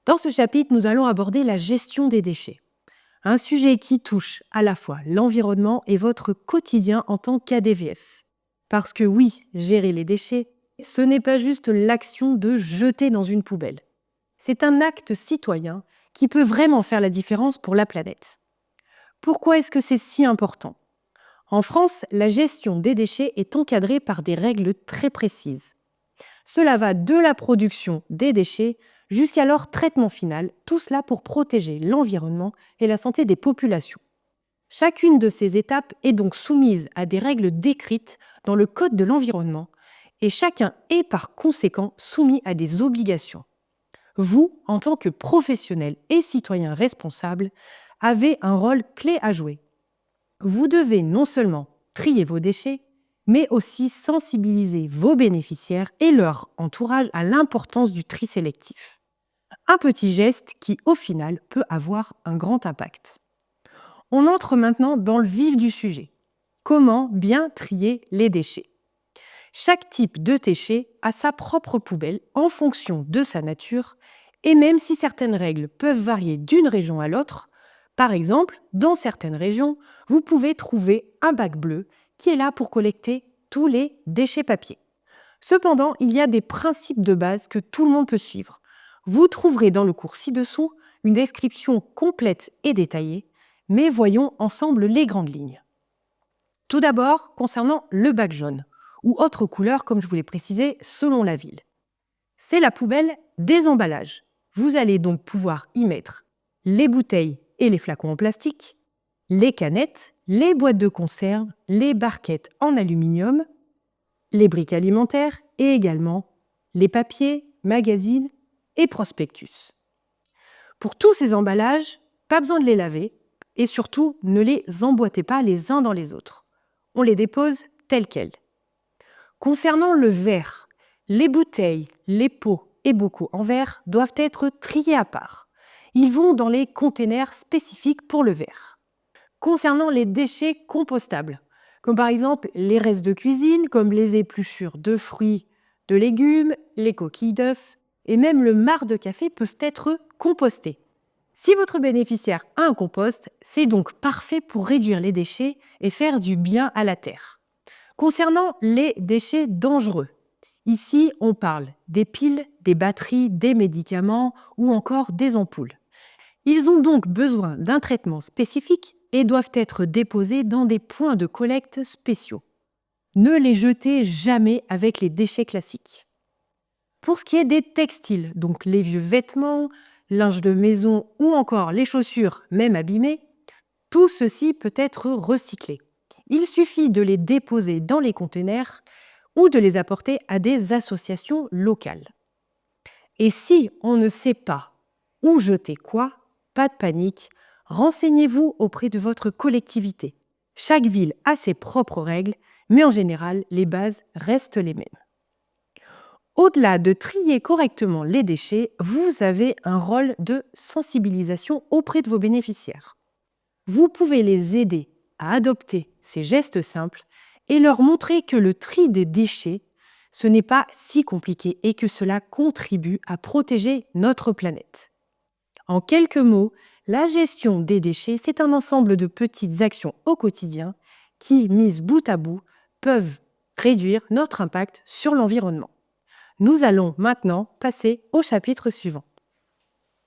Dans ce chapitre, nous allons aborder la gestion des déchets. Un sujet qui touche à la fois l'environnement et votre quotidien en tant qu'ADVF. Parce que oui, gérer les déchets, ce n'est pas juste l'action de jeter dans une poubelle. C'est un acte citoyen qui peut vraiment faire la différence pour la planète. Pourquoi est-ce que c'est si important ? En France, la gestion des déchets est encadrée par des règles très précises. Cela va de la production des déchets jusqu'à leur traitement final, tout cela pour protéger l'environnement et la santé des populations. Chacune de ces étapes est donc soumise à des règles décrites dans le Code de l'environnement et chacun est par conséquent soumis à des obligations. Vous, en tant que professionnel et citoyen responsable, avez un rôle clé à jouer. Vous devez non seulement trier vos déchets, mais aussi sensibiliser vos bénéficiaires et leur entourage à l'importance du tri sélectif. Un petit geste qui, au final, peut avoir un grand impact. On entre maintenant dans le vif du sujet. Comment bien trier les déchets ? Chaque type de déchet a sa propre poubelle en fonction de sa nature, et même si certaines règles peuvent varier d'une région à l'autre, par exemple, dans certaines régions, vous pouvez trouver un bac bleu qui est là pour collecter tous les déchets papier. Cependant, il y a des principes de base que tout le monde peut suivre. Vous trouverez dans le cours ci-dessous une description complète et détaillée, mais voyons ensemble les grandes lignes. Tout d'abord, concernant le bac jaune, ou autre couleur comme je vous l'ai précisé selon la ville. C'est la poubelle des emballages. Vous allez donc pouvoir y mettre les bouteilles et les flacons en plastique, les canettes, les boîtes de conserve, les barquettes en aluminium, les briques alimentaires et également les papiers, magazines et prospectus. Pour tous ces emballages, pas besoin de les laver et surtout ne les emboîtez pas les uns dans les autres. On les dépose tels quels. Concernant le verre, les bouteilles, les pots et bocaux en verre doivent être triés à part. Ils vont dans les containers spécifiques pour le verre. Concernant les déchets compostables, comme par exemple les restes de cuisine, comme les épluchures de fruits, de légumes, les coquilles d'œufs et même le marc de café peuvent être compostés. Si votre bénéficiaire a un compost, c'est donc parfait pour réduire les déchets et faire du bien à la terre. Concernant les déchets dangereux, ici on parle des piles, des batteries, des médicaments ou encore des ampoules. Ils ont donc besoin d'un traitement spécifique et doivent être déposés dans des points de collecte spéciaux. Ne les jetez jamais avec les déchets classiques. Pour ce qui est des textiles, donc les vieux vêtements, linge de maison ou encore les chaussures, même abîmées, tout ceci peut être recyclé. Il suffit de les déposer dans les containers ou de les apporter à des associations locales. Et si on ne sait pas où jeter quoi, pas de panique, renseignez-vous auprès de votre collectivité. Chaque ville a ses propres règles, mais en général, les bases restent les mêmes. Au-delà de trier correctement les déchets, vous avez un rôle de sensibilisation auprès de vos bénéficiaires. Vous pouvez les aider à adopter ces gestes simples et leur montrer que le tri des déchets, ce n'est pas si compliqué et que cela contribue à protéger notre planète. En quelques mots, la gestion des déchets, c'est un ensemble de petites actions au quotidien qui, mises bout à bout, peuvent réduire notre impact sur l'environnement. Nous allons maintenant passer au chapitre suivant.